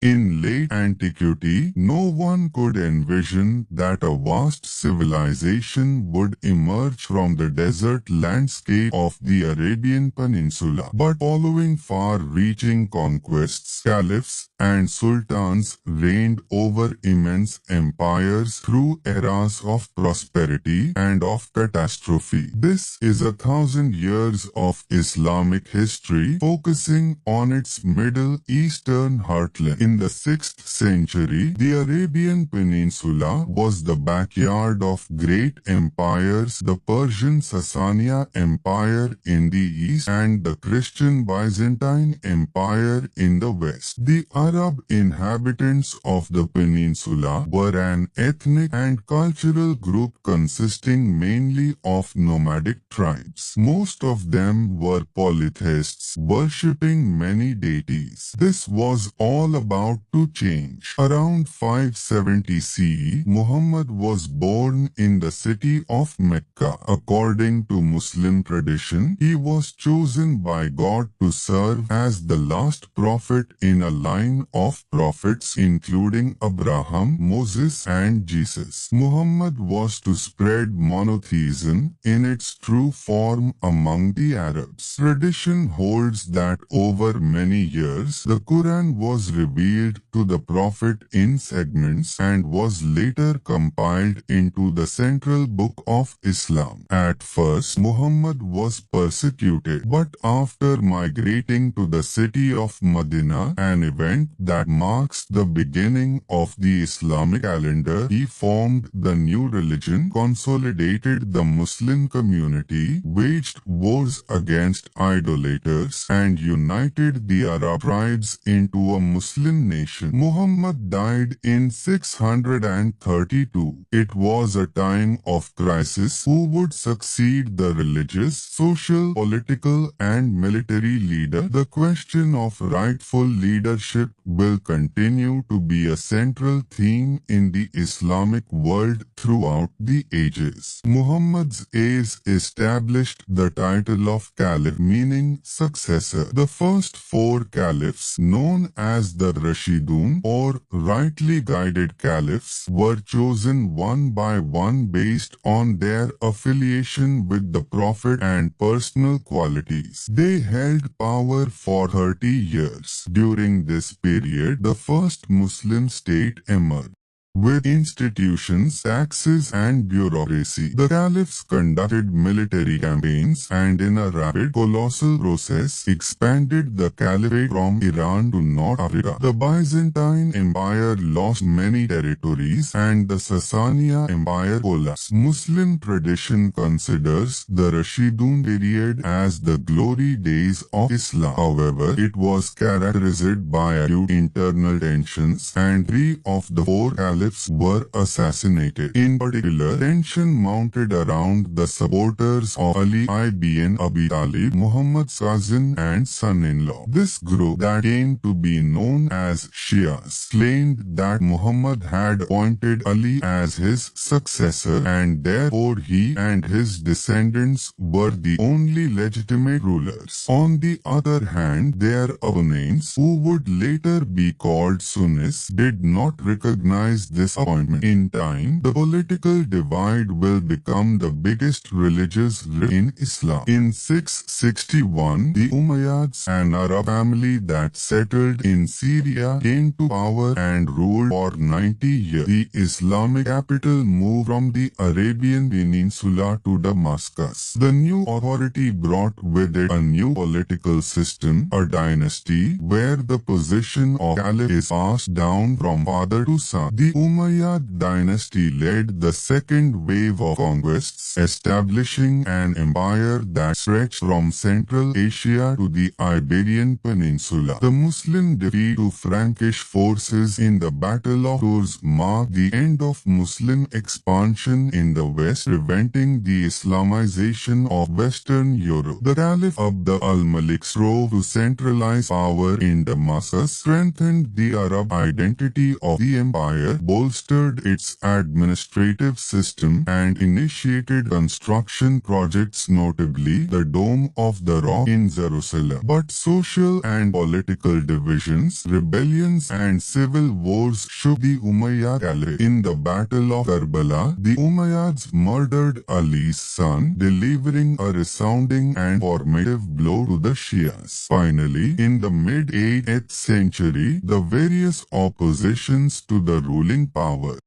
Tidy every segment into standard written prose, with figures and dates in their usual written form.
In late antiquity, no one could envision that a vast civilization would emerge from the desert landscape of the Arabian Peninsula. But following far-reaching conquests, caliphs and sultans reigned over immense empires through eras of prosperity and of catastrophe. This is 1,000 years of Islamic history focusing on its Middle Eastern heartland. In the 6th century, the Arabian Peninsula was the backyard of great empires, the Persian Sasanian Empire in the east and the Christian Byzantine Empire in the west. The Arab inhabitants of the peninsula were an ethnic and cultural group consisting mainly of nomadic tribes. Most of them were polytheists, worshipping many deities. This was all about to change. Around 570 CE, Muhammad was born in the city of Mecca. According to Muslim tradition, he was chosen by God to serve as the last prophet in a line of prophets including Abraham, Moses and Jesus. Muhammad was to spread monotheism in its true form among the Arabs. Tradition holds that over many years, the Quran was revealed to the prophet in segments and was later compiled into the central book of Islam. At first, Muhammad was persecuted, but after migrating to the city of Medina, an event that marks the beginning of the Islamic calendar, he formed the new religion, consolidated the Muslim community, waged wars against idolaters, and united the Arab tribes into a Muslim nation. Muhammad died in 632. It was a time of crisis. Who would succeed the religious, social, political, and military leader? The question of rightful leadership will continue to be a central theme in the Islamic world throughout the ages. Muhammad's age established the title of Caliph, meaning successor. The first four caliphs, known as the Rashidun or rightly guided caliphs, were chosen one by one based on their affiliation with the Prophet and personal qualities. They held power for 30 years. During this period, the first Muslim state emerged. With institutions, taxes and bureaucracy, the caliphs conducted military campaigns and in a rapid, colossal process expanded the caliphate from Iran to North Africa. The Byzantine Empire lost many territories and the Sasanian Empire collapsed. Muslim tradition considers the Rashidun period as the glory days of Islam. However, it was characterized by acute internal tensions and three of the four caliphs were assassinated. In particular, tension mounted around the supporters of Ali ibn Abi Talib, Muhammad's cousin and son-in-law. This group, that came to be known as Shias, claimed that Muhammad had appointed Ali as his successor and therefore he and his descendants were the only legitimate rulers. On the other hand, their opponents, who would later be called Sunnis, did not recognize this appointment. In time, the political divide will become the biggest religious rift in Islam. In 661, the Umayyads, an Arab family that settled in Syria, came to power and ruled for 90 years. The Islamic capital moved from the Arabian Peninsula to Damascus. The new authority brought with it a new political system, a dynasty, where the position of caliph is passed down from father to son. The Umayyad dynasty led the second wave of conquests, establishing an empire that stretched from Central Asia to the Iberian Peninsula. The Muslim defeat to Frankish forces in the Battle of Tours marked the end of Muslim expansion in the West, preventing the Islamization of Western Europe. The Caliph Abd al-Malik strove to centralize power in Damascus, strengthened the Arab identity of the empire, bolstered its administrative system and initiated construction projects, notably the Dome of the Rock in Jerusalem. But social and political divisions, rebellions and civil wars shook the Umayyad Caliphate. In the Battle of Karbala, the Umayyads murdered Ali's son, delivering a resounding and formative blow to the Shias. Finally, in the mid-8th century, the various oppositions to the ruling power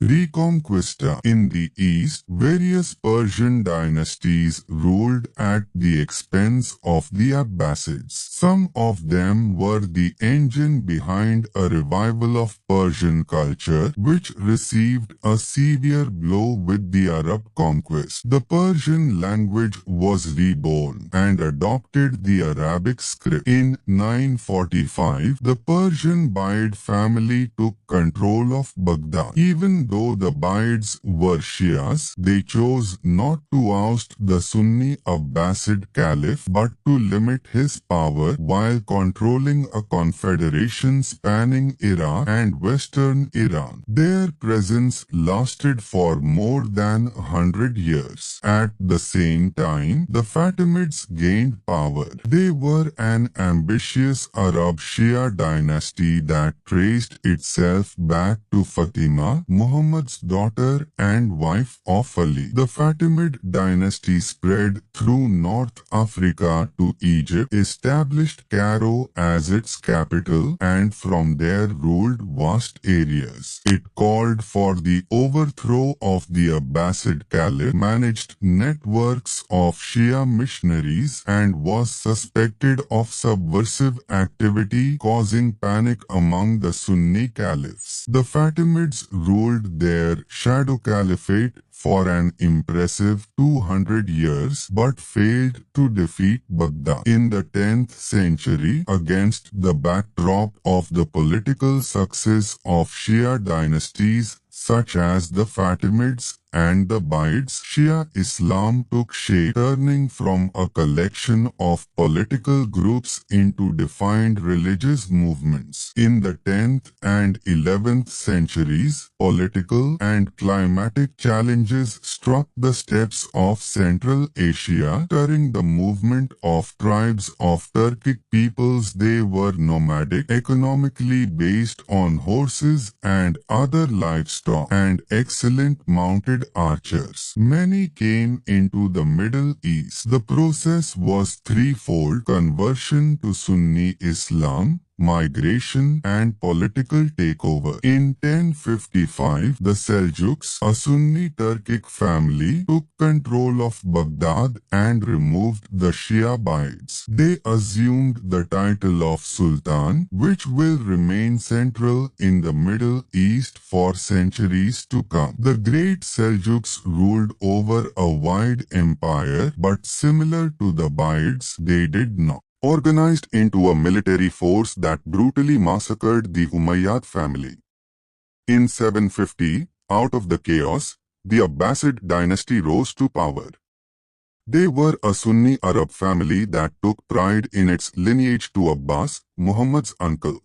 Reconquista. In the east, various Persian dynasties ruled at the expense of the Abbasids. Some of them were the engine behind a revival of Persian culture, which received a severe blow with the Arab conquest. The Persian language was reborn and adopted the Arabic script. In 945, the Persian Buyid family took control of Baghdad. Even though the Buyids were Shias, they chose not to oust the Sunni Abbasid Caliph but to limit his power while controlling a confederation spanning Iraq and western Iran. Their presence lasted for more than 100 years. At the same time, the Fatimids gained power. They were an ambitious Arab Shia dynasty that traced itself back to Fatima, Muhammad's daughter and wife of Ali. The Fatimid dynasty spread through North Africa to Egypt, established Cairo as its capital, and from there ruled vast areas. It called for the overthrow of the Abbasid Caliph, managed networks of Shia missionaries, and was suspected of subversive activity causing panic among the Sunni caliphs. The Fatimids ruled their shadow caliphate for an impressive 200 years but failed to defeat Baghdad. In the 10th century, against the backdrop of the political success of Shia dynasties such as the Fatimids and the Buyids, Shia Islam took shape, turning from a collection of political groups into defined religious movements. In the 10th and 11th centuries, political and climatic challenges struck the steppes of Central Asia, stirring the movement of tribes of Turkic peoples. They were nomadic, economically based on horses and other livestock, and excellent mounted archers. Many came into the Middle East. The process was threefold: conversion to Sunni Islam, migration, and political takeover. In 1055, the Seljuks, a Sunni Turkic family, took control of Baghdad and removed the Shia Buyids. They assumed the title of Sultan, which will remain central in the Middle East for centuries to come. The great Seljuks ruled over a wide empire, but similar to the Buyids, they did not organized into a military force that brutally massacred the Umayyad family. In 750, out of the chaos, the Abbasid dynasty rose to power. They were a Sunni Arab family that took pride in its lineage to Abbas, Muhammad's uncle.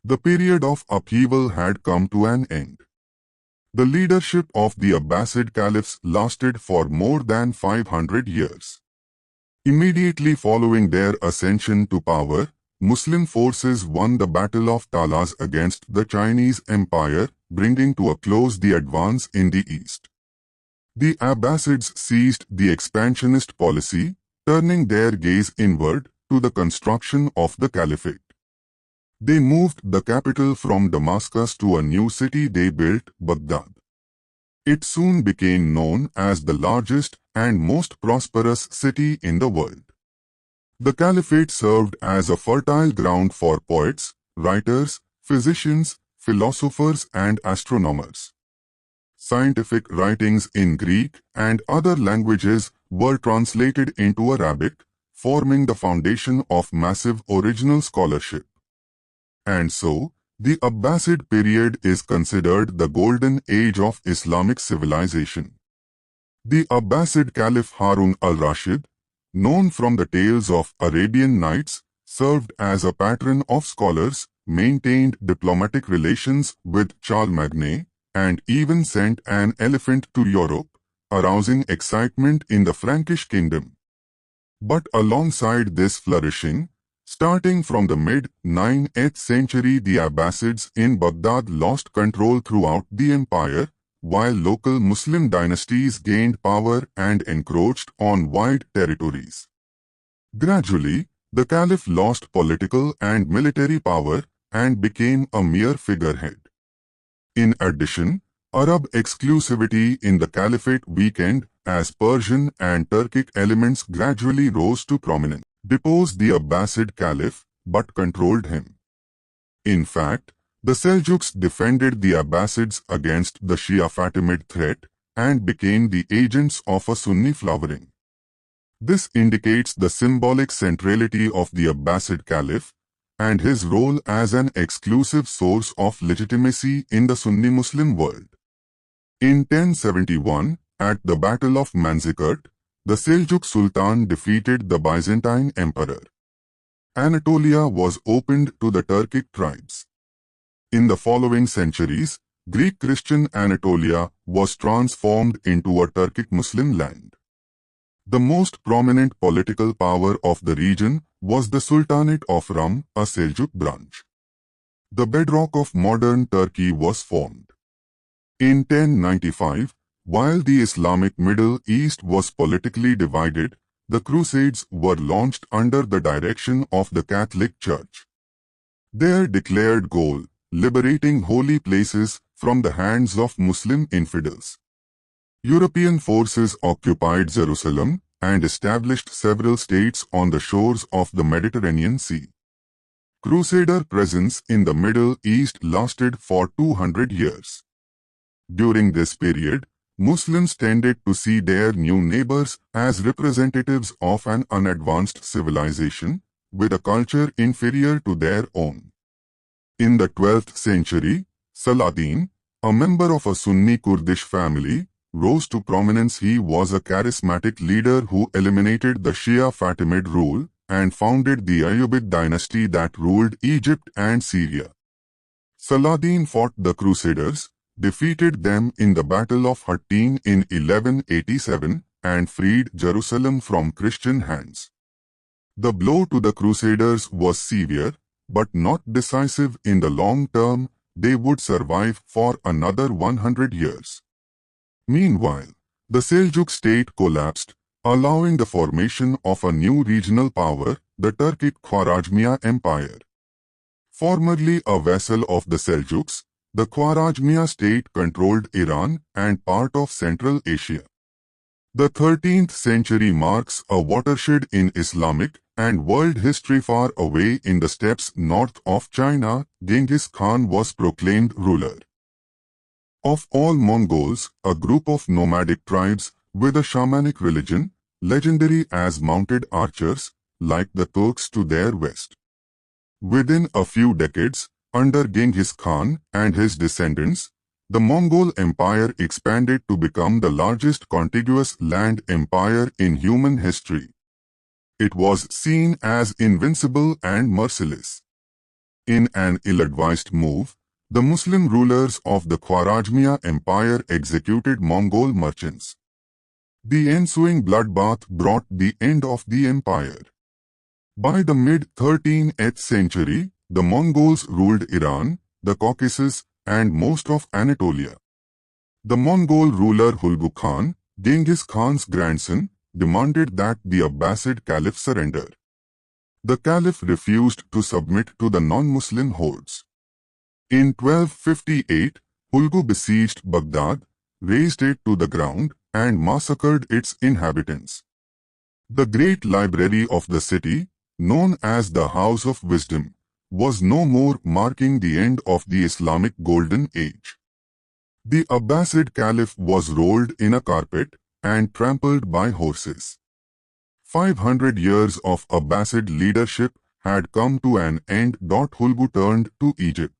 The period of upheaval had come to an end. The leadership of the Abbasid caliphs lasted for more than 500 years. Immediately following their ascension to power, Muslim forces won the Battle of Talas against the Chinese Empire, bringing to a close the advance in the east. The Abbasids seized the expansionist policy, turning their gaze inward to the construction of the caliphate. They moved the capital from Damascus to a new city they built, Baghdad. It soon became known as the largest and most prosperous city in the world. The caliphate served as a fertile ground for poets, writers, physicians, philosophers, and astronomers. Scientific writings in Greek and other languages were translated into Arabic, forming the foundation of massive original scholarship. And so, the Abbasid period is considered the golden age of Islamic civilization. The Abbasid Caliph Harun al-Rashid, known from the tales of Arabian Nights, served as a patron of scholars, maintained diplomatic relations with Charlemagne, and even sent an elephant to Europe, arousing excitement in the Frankish kingdom. But alongside this flourishing, starting from the mid-9th century, the Abbasids in Baghdad lost control throughout the empire, while local Muslim dynasties gained power and encroached on wide territories. Gradually, the Caliph lost political and military power and became a mere figurehead. In addition, Arab exclusivity in the Caliphate weakened as Persian and Turkic elements gradually rose to prominence, deposed the Abbasid Caliph, but controlled him. In fact, the Seljuks defended the Abbasids against the Shia Fatimid threat and became the agents of a Sunni flowering. This indicates the symbolic centrality of the Abbasid Caliph and his role as an exclusive source of legitimacy in the Sunni Muslim world. In 1071, at the Battle of Manzikert, the Seljuk Sultan defeated the Byzantine Emperor. Anatolia was opened to the Turkic tribes. In the following centuries, Greek Christian Anatolia was transformed into a Turkic Muslim land. The most prominent political power of the region was the Sultanate of Rum, a Seljuk branch. The bedrock of modern Turkey was formed. In 1095, while the Islamic Middle East was politically divided, the Crusades were launched under the direction of the Catholic Church. Their declared goal, liberating holy places from the hands of Muslim infidels. European forces occupied Jerusalem and established several states on the shores of the Mediterranean Sea. Crusader presence in the Middle East lasted for 200 years. During this period, Muslims tended to see their new neighbors as representatives of an unadvanced civilization, with a culture inferior to their own. In the 12th century, Saladin, a member of a Sunni Kurdish family, rose to prominence. He was a charismatic leader who eliminated the Shia Fatimid rule and founded the Ayyubid dynasty that ruled Egypt and Syria. Saladin fought the Crusaders, defeated them in the Battle of Hattin in 1187, and freed Jerusalem from Christian hands. The blow to the Crusaders was severe, but not decisive in the long term. They would survive for another 100 years. Meanwhile, the Seljuk state collapsed, allowing the formation of a new regional power, the Turkic Khwarajmiya Empire. Formerly a vassal of the Seljuks, the Khwarajmiya state controlled Iran and part of Central Asia. The 13th century marks a watershed in Islamic and world history. Far away in the steppes north of China, Genghis Khan was proclaimed ruler of all Mongols, a group of nomadic tribes with a shamanic religion, legendary as mounted archers, like the Turks to their west. Within a few decades, under Genghis Khan and his descendants, the Mongol Empire expanded to become the largest contiguous land empire in human history. It was seen as invincible and merciless. In an ill-advised move, the Muslim rulers of the Khwarajmiya Empire executed Mongol merchants. The ensuing bloodbath brought the end of the empire. By the mid-13th century, the Mongols ruled Iran, the Caucasus, and most of Anatolia. The Mongol ruler Hulgu Khan, Genghis Khan's grandson, demanded that the Abbasid Caliph surrender. The Caliph refused to submit to the non-Muslim hordes. In 1258, Hulgu besieged Baghdad, razed it to the ground, and massacred its inhabitants. The great library of the city, known as the House of Wisdom, was no more, marking the end of the Islamic Golden Age. The Abbasid Caliph was rolled in a carpet and trampled by horses. 500 years of Abbasid leadership had come to an end. Hulgu turned to Egypt.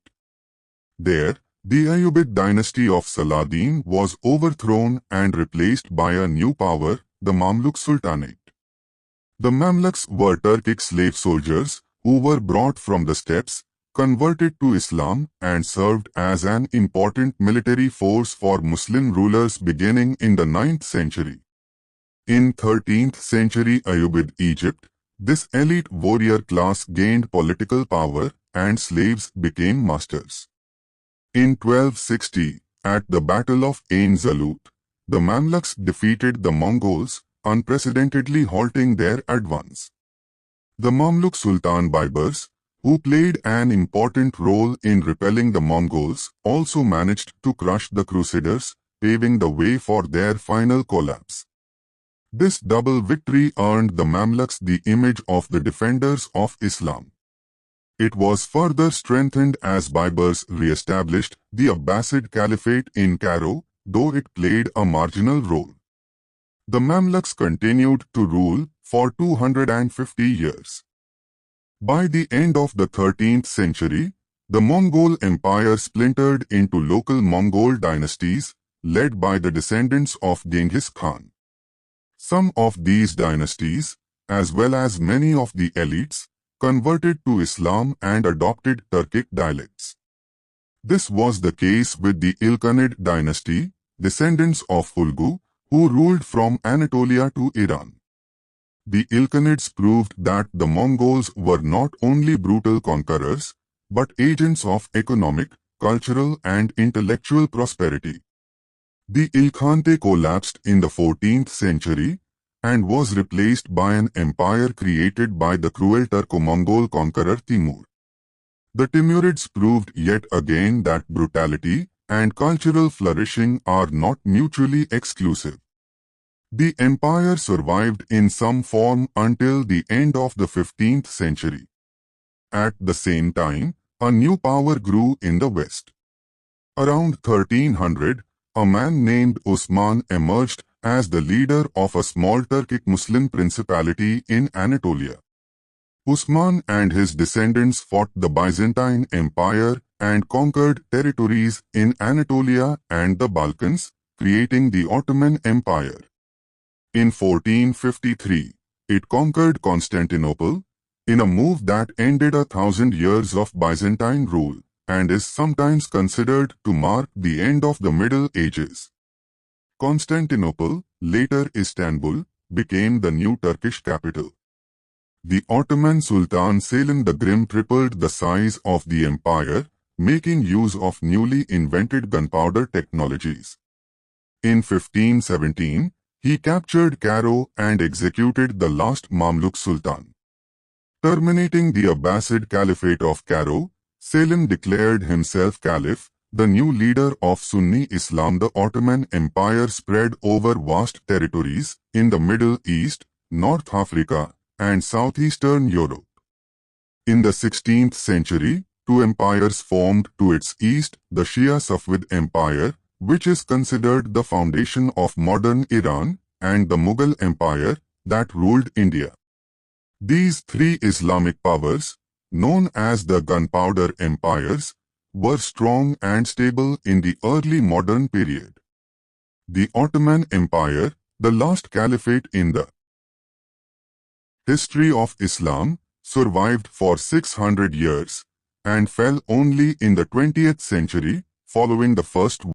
There, the Ayyubid dynasty of Saladin was overthrown and replaced by a new power, the Mamluk Sultanate. The Mamluks were Turkic slave soldiers who were brought from the steppes, converted to Islam and served as an important military force for Muslim rulers beginning in the 9th century. In 13th century Ayyubid Egypt, this elite warrior class gained political power and slaves became masters. In 1260, at the Battle of Ain Zalut, the Mamluks defeated the Mongols, unprecedentedly halting their advance. The Mamluk Sultan Baibars, who played an important role in repelling the Mongols, also managed to crush the Crusaders, paving the way for their final collapse. This double victory earned the Mamluks the image of the defenders of Islam. It was further strengthened as Baibars re-established the Abbasid Caliphate in Cairo, though it played a marginal role. The Mamluks continued to rule for 250 years. By the end of the 13th century, the Mongol Empire splintered into local Mongol dynasties, led by the descendants of Genghis Khan. Some of these dynasties, as well as many of the elites, converted to Islam and adopted Turkic dialects. This was the case with the Ilkhanid dynasty, descendants of Hulgu, who ruled from Anatolia to Iran. The Ilkhanids proved that the Mongols were not only brutal conquerors, but agents of economic, cultural and intellectual prosperity. The Ilkhanate collapsed in the 14th century and was replaced by an empire created by the cruel Turco-Mongol conqueror Timur. The Timurids proved yet again that brutality and cultural flourishing are not mutually exclusive. The empire survived in some form until the end of the 15th century. At the same time, a new power grew in the west. Around 1300, a man named Usman emerged as the leader of a small Turkic Muslim principality in Anatolia. Usman and his descendants fought the Byzantine Empire and conquered territories in Anatolia and the Balkans, creating the Ottoman Empire. In 1453, it conquered Constantinople, in a move that ended 1,000 years of Byzantine rule, and is sometimes considered to mark the end of the Middle Ages. Constantinople, later Istanbul, became the new Turkish capital. The Ottoman Sultan Selim the Grim tripled the size of the empire, making use of newly invented gunpowder technologies. In 1517, he captured Cairo and executed the last Mamluk Sultan. Terminating the Abbasid Caliphate of Cairo, Selim declared himself Caliph, the new leader of Sunni Islam. The Ottoman Empire spread over vast territories in the Middle East, North Africa, and southeastern Europe. In the 16th century, two empires formed to its east, the Shia Safavid Empire, which is considered the foundation of modern Iran, and the Mughal Empire that ruled India. These three Islamic powers, known as the Gunpowder Empires, were strong and stable in the early modern period. The Ottoman Empire, the last caliphate in the history of Islam, survived for 600 years and fell only in the 20th century following the First